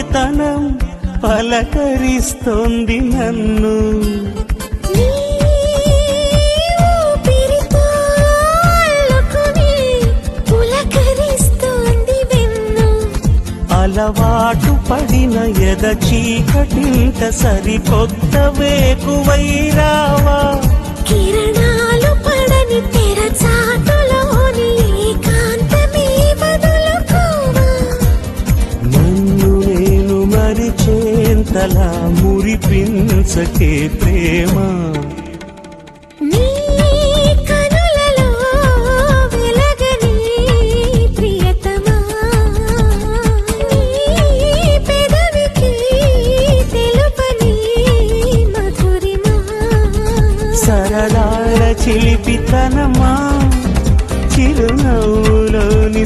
ఒంటరితనం పలకరిస్తోంది నన్ను. అలవాటు పడిన ఎద చీకటింట సరికొత్త వేకువై రావా, కిరణాలు పడని తెరచాటులోని ఏకాంతమే వదులుకోవా. నన్ను నేను మరిచేంతలా మురిపించకే ప్రేమ. సరళాల చిలిపితనమా చిరునవ్వులోని